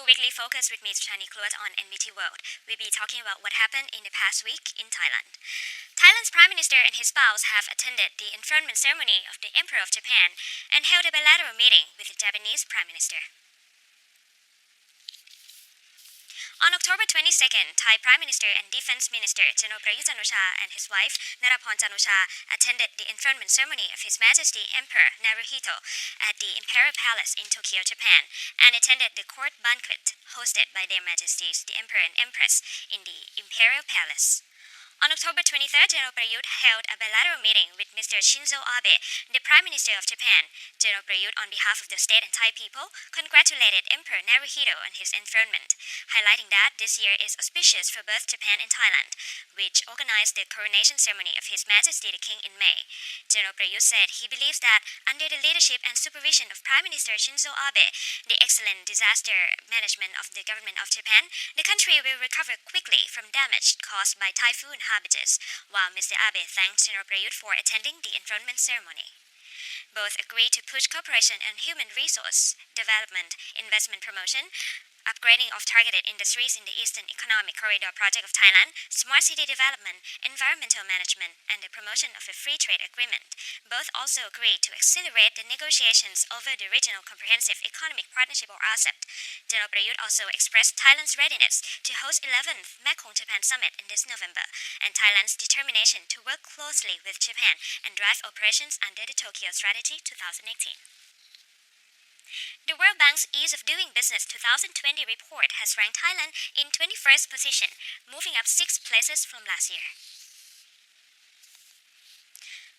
Weekly Focus with me, Chani Kluat on NBT World. We'll be talking about what happened in the past week in Thailand. Thailand's Prime Minister and his spouse have attended the enthronement ceremony of the Emperor of Japan and held a bilateral meeting with the Japanese Prime Minister. On October 22nd, Thai Prime Minister and Defense Minister General Prayut Chan-o-cha and his wife Narapon Chan-o-cha attended the enthronement ceremony of His Majesty Emperor Naruhito at the Imperial Palace in Tokyo, Japan, and attended the court banquet hosted by their Majesties the Emperor and Empress in the Imperial Palace. On October 23rd, General Prayut held a bilateral meeting with Mr. Shinzo Abe, the Prime Minister of Japan. General Prayut, on behalf of the state and Thai people, congratulated Emperor Naruhito on his enthronement, highlighting that this year is auspicious for both Japan and Thailand, which organized the coronation ceremony of His Majesty the King in May. General Prayut said he believes that under the leadership and supervision of Prime Minister Shinzo Abe, the excellent disaster management of the government of Japan, the country will recover quickly from damage caused by typhoon Habitus, while Mr. Abe thanked General Prayut for attending the enthronement ceremony. Both agreed to push cooperation on human resource development, investment promotion, upgrading of targeted industries in the Eastern Economic Corridor project of Thailand, smart city development, environmental management, and the promotion of a free trade agreement. Both also agreed to accelerate the negotiations over the Regional Comprehensive Economic Partnership or RCEP. General Prayut also expressed Thailand's readiness to host 11th Mekong Japan Summit in this November, and Thailand's determination to work closely with Japan and drive operations under the Tokyo Strategy 2018. The World Bank's Ease of Doing Business 2020 report has ranked Thailand in 21st position, moving up 6 places from last year.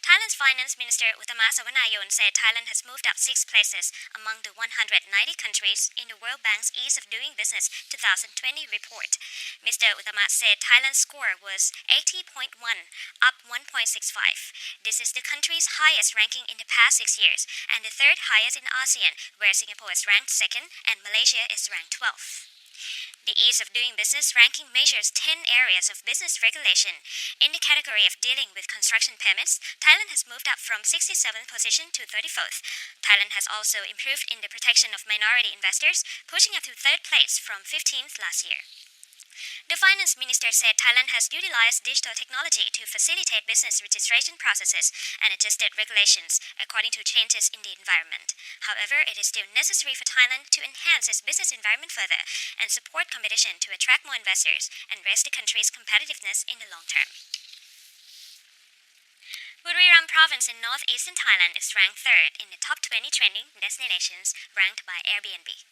Thailand's Finance Minister Uttama Sawanayon said Thailand has moved up 6 places among the 190 countries in the World Bank's Ease of Doing Business 2020 report. Mr. Uttama said Thailand's score was 80.1, up 1.65. This is the country's highest ranking in the past 6 years, and the third highest in ASEAN, where Singapore is ranked 2nd and Malaysia is ranked 12th. The Ease of Doing Business ranking measures 10 areas of business regulation. In the category of dealing with construction permits, Thailand has moved up from 67th position to 34th. Thailand has also improved in the protection of minority investors, pushing up to 3rd place from 15th last year. The finance minister said Thailand has utilized digital technology to facilitate business registration processes and adjusted regulations according to changes in the environment. However, it is still necessary for Thailand to enhance its business environment further and support competition to attract more investors and raise the country's competitiveness in the long term. Buriram province in northeastern Thailand is ranked 3rd in the top 20 trending destinations ranked by Airbnb.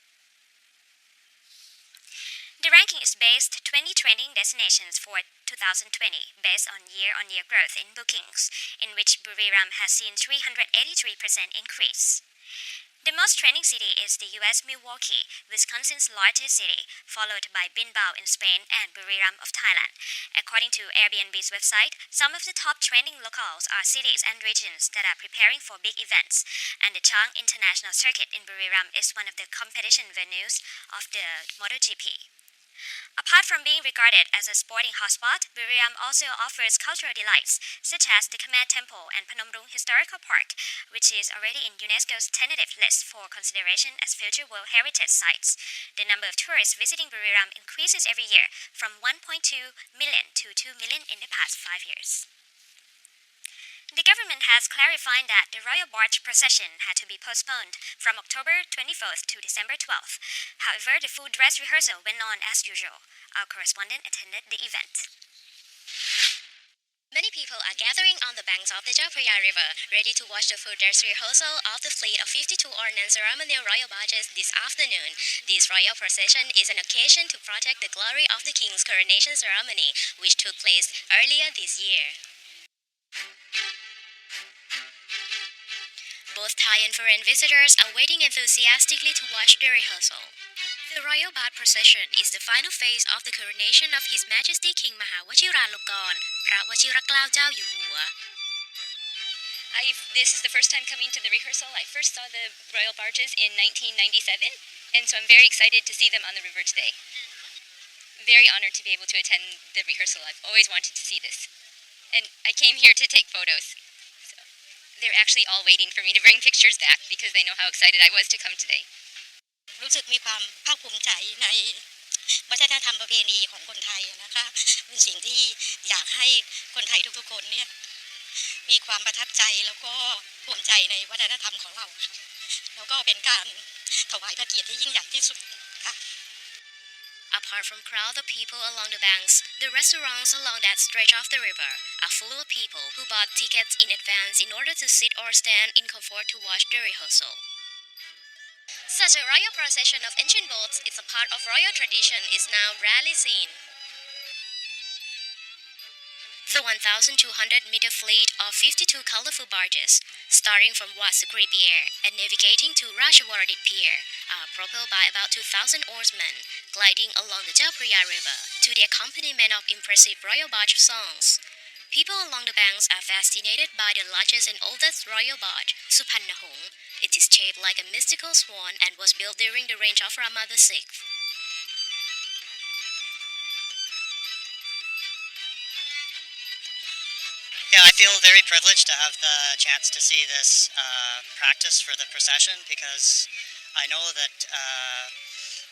The ranking is based 20 trending destinations for 2020 based on year-on-year growth in bookings, in which Buriram has seen 383% increase. The most trending city is the US Milwaukee, Wisconsin's largest city, followed by Bilbao in Spain and Buriram of Thailand. According to Airbnb's website, some of the top trending locales are cities and regions that are preparing for big events, and the Chang International Circuit in Buriram is one of the competition venues of the MotoGP. Apart from being regarded as a sporting hotspot, Buriram also offers cultural delights, such as the Khmer Temple and Phnom Rung Historical Park, which is already in UNESCO's tentative list for consideration as future World Heritage Sites. The number of tourists visiting Buriram increases every year, from 1.2 million to 2 million in the past 5 years. The government has clarified that the royal barge procession had to be postponed from October 24th to December 12th. However, the full dress rehearsal went on as usual. Our correspondent attended the event. Many people are gathering on the banks of the Chao Phraya River, ready to watch the full dress rehearsal of the fleet of 52 ordnance ceremonial royal barges this afternoon. This royal procession is an occasion to protect the glory of the king's coronation ceremony, which took place earlier this year. Both Thai and foreign visitors are waiting enthusiastically to watch the rehearsal. The Royal Barge Procession is the final phase of the coronation of His Majesty King Mahawachiralongkorn, พระวชิรเกล้าเจ้าอยู่หัว This is the first time coming to the rehearsal. I first saw the royal barges in 1997, and so I'm very excited to see them on the river today. Very honored to be able to attend the rehearsal. I've always wanted to see this. And I came here to take photos. They're actually all waiting for me to bring pictures back because they know how excited I was to come today. รู้สึกมีความภาคภูมิใจในวัฒนธรรมประเพณีของคนไทยนะคะเป็นสิ่งที่อยากให้คนไทยทุกๆคนเนี่ยมีความประทับใจแล้วก็ภูมิใจในวัฒนธรรมของเราค่ะแล้วก็เป็นการถวายพระเกียรติที่ยิ่งใหญ่ที่สุดค่ะ Apart from crowd of people along the banks, the restaurants along that stretch of the river are full of people who bought tickets in advance in order to sit or stand in comfort to watch the rehearsal. Such a royal procession of ancient boats is a part of royal tradition is now rarely seen. The 1,200-meter fleet of 52 colorful barges, starting from Wasukri Pier and navigating to Rajawardit Pier, are propelled by about 2,000 oarsmen, gliding along the Japriya River to the accompaniment of impressive royal barge songs. People along the banks are fascinated by the largest and oldest royal barge, Supannahong. It is shaped like a mystical swan and was built during the reign of Rama VI. Yeah, I feel very privileged to have the chance to see this practice for the procession because I know that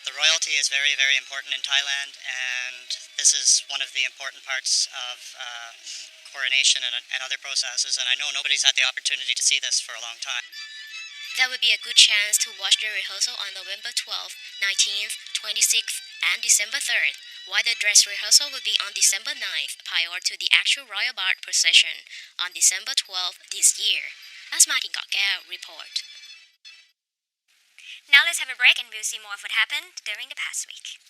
the royalty is very, very important in Thailand, and this is one of the important parts of coronation and other processes, and I know nobody's had the opportunity to see this for a long time. That would be a good chance to watch the rehearsal on November 12th, 19th, 26th, and December 3rd, while the dress rehearsal will be on December 9th prior to the actual Royal Barge procession on December 12th this year. As Martin Gokgao report. Now let's have a break and we'll see more of what happened during the past week.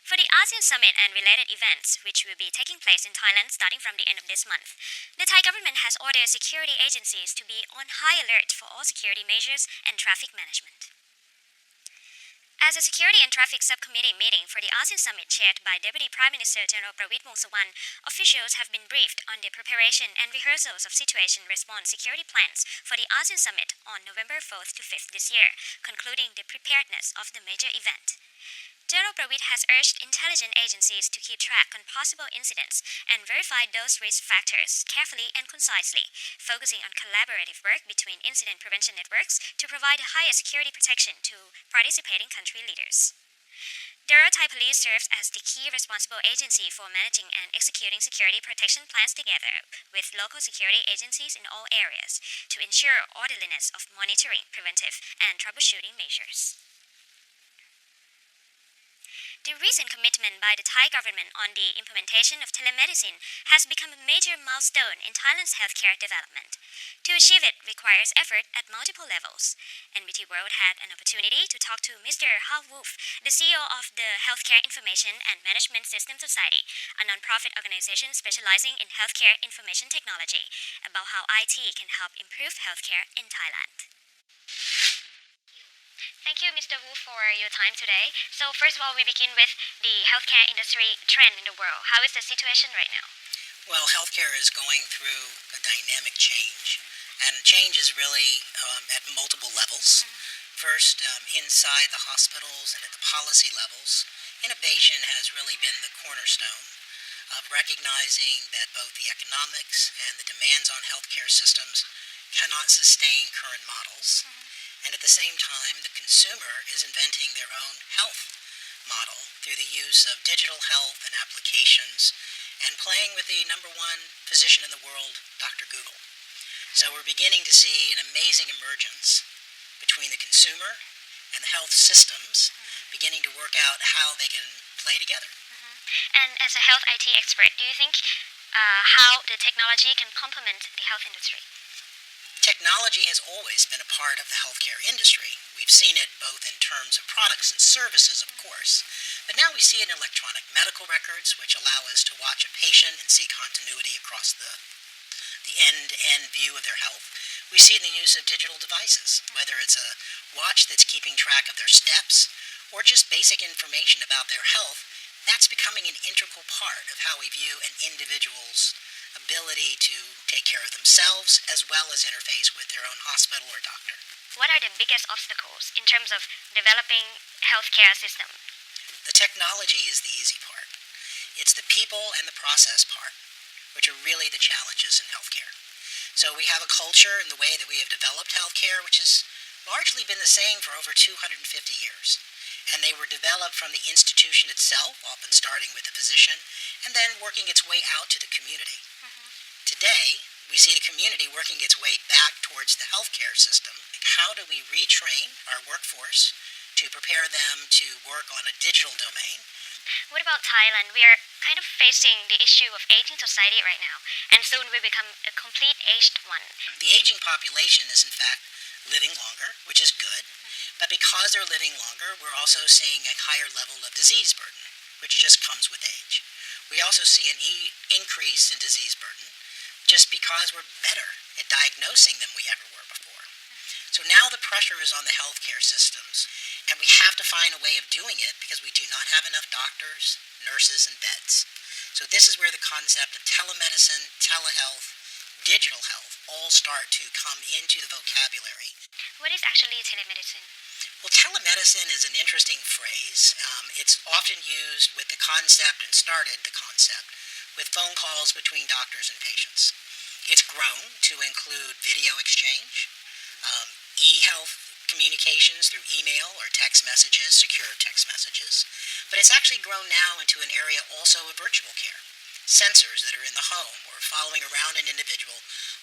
For the ASEAN Summit and related events, which will be taking place in Thailand starting from the end of this month, the Thai government has ordered security agencies to be on high alert for all security measures and traffic management. As a Security and Traffic Subcommittee meeting for the ASEAN Summit chaired by Deputy Prime Minister General Prawit Wongsuwan, officials have been briefed on the preparation and rehearsals of situation response security plans for the ASEAN Summit on November 4th to 5th this year, concluding the preparedness of the major event. General Prawit has urged intelligence agencies to keep track on possible incidents and verify those risk factors carefully and concisely, focusing on collaborative work between incident prevention networks to provide the highest security protection to participating country leaders. The Royal Thai Police serves as the key responsible agency for managing and executing security protection plans together with local security agencies in all areas to ensure orderliness of monitoring, preventive, and troubleshooting measures. The recent commitment by the Thai government on the implementation of telemedicine has become a major milestone in Thailand's healthcare development. To achieve it requires effort at multiple levels. NBT World had an opportunity to talk to Mr. Ha Woof, the CEO of the Healthcare Information and Management System Society, a non-profit organization specializing in healthcare information technology, about how IT can help improve healthcare in Thailand. Thank you, Mr. Wu, for your time today. So first of all, we begin with the healthcare industry trend in the world. How is the situation right now? Well, healthcare is going through a dynamic change, and change is really at multiple levels. First, inside the hospitals and at the policy levels, innovation has really been the cornerstone of recognizing that both the economics and the demands on healthcare systems cannot sustain current models. And at the same time, the consumer is inventing their own health model through the use of digital health and applications and playing with the number one physician in the world, Dr. Google. So we're beginning to see an amazing emergence between the consumer and the health systems beginning to work out how they can play together. And as a health IT expert, do you think how the technology can complement the health industry? Technology has always been a part of the healthcare industry. We've seen it both in terms of products and services, of course, but now we see it in electronic medical records, which allow us to watch a patient and see continuity across the end-to-end view of their health. We see it in the use of digital devices, whether it's a watch that's keeping track of their steps or just basic information about their health. That's becoming an integral part of how we view an individual's ability to take care of themselves as well as interface with their own hospital or doctor. What are the biggest obstacles in terms of developing healthcare system? The technology is the easy part. It's the people and the process part, which are really the challenges in healthcare. So we have a culture in the way that we have developed healthcare, which has largely been the same for over 250 years. And they were developed from the institution itself, often starting with the physician, and then working its way out to the community. Today, we see the community working its way back towards the healthcare system. How do we retrain our workforce to prepare them to work on a digital domain? What about Thailand? We are kind of facing the issue of aging society right now, and soon we become a complete aged one. The aging population is in fact living longer, which is good, but because they're living longer, we're also seeing a higher level of disease burden, which just comes with age. We also see an increase in disease burden just because we're better at diagnosing than we ever were before. So now the pressure is on the healthcare systems, and we have to find a way of doing it because we do not have enough doctors, nurses, and beds. So this is where the concept of telemedicine, telehealth, digital health all start to come into the vocabulary. What is actually telemedicine? Well, telemedicine is an interesting phrase. It's often used with the concept and started the concept with phone calls between doctors and patients. It's grown to include video exchange, e-health communications through email or text messages, secure text messages, but it's actually grown now into an area also of virtual care. Sensors that are in the home or following around an individual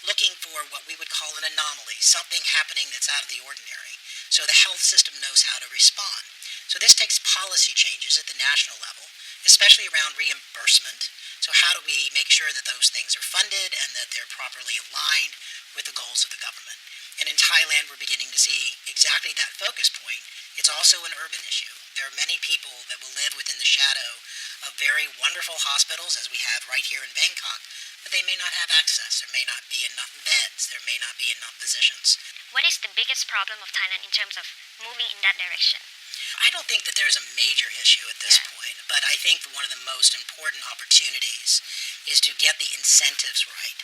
looking for what we would call an anomaly, something happening that's out of the ordinary, so the health system knows how to respond. So this takes policy changes at the national level, especially around reimbursement. So how do we make sure that those things are funded and that they're properly aligned with the goals of the government? And in Thailand, we're beginning to see exactly that focus point. It's also an urban issue. There are many people that will live within the shadow of very wonderful hospitals, as we have right here in Bangkok, but they may not have access. There may not be enough beds. There may not be enough physicians. What is the biggest problem of Thailand in terms of moving in that direction? I don't think that there's a major issue at this point, but I think one of the most important opportunities is to get the incentives right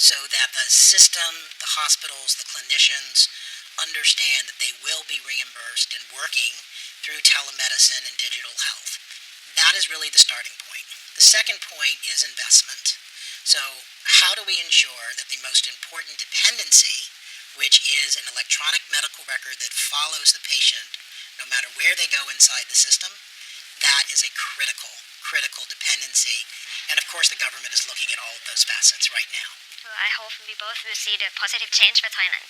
so that the system, the hospitals, the clinicians understand that they will be reimbursed and working through telemedicine and digital health. That is really the starting point. The second point is investment. So how do we ensure that the most important dependency, which is an electronic medical record that follows the patient no matter where they go inside the system, that is a critical dependency. And of course the government is looking at all of those facets right now. Well, I hope we both will see the positive change for Thailand.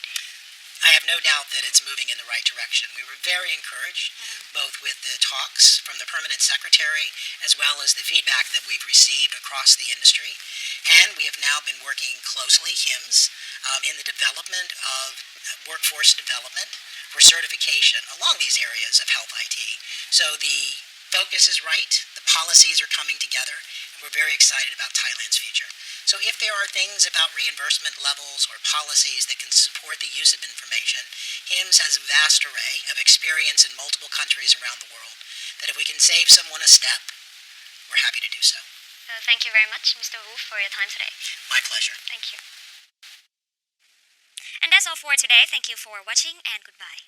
I have no doubt that it's moving in the right direction. We were very encouraged, both with the talks from the permanent secretary as well as the feedback that we've received across the industry. And we have now been working closely, HIMSS, in the development of workforce development for certification along these areas of health IT. So the focus is right, the policies are coming together, and we're very excited about Thailand's future. So if there are things about reimbursement levels or policies that can support the use of information, HIMSS has a vast array of experience in multiple countries around the world, that if we can save someone a step, we're happy to do so. Thank you very much, Mr. Wu, for your time today. My pleasure. Thank you. And that's all for today. Thank you for watching and goodbye.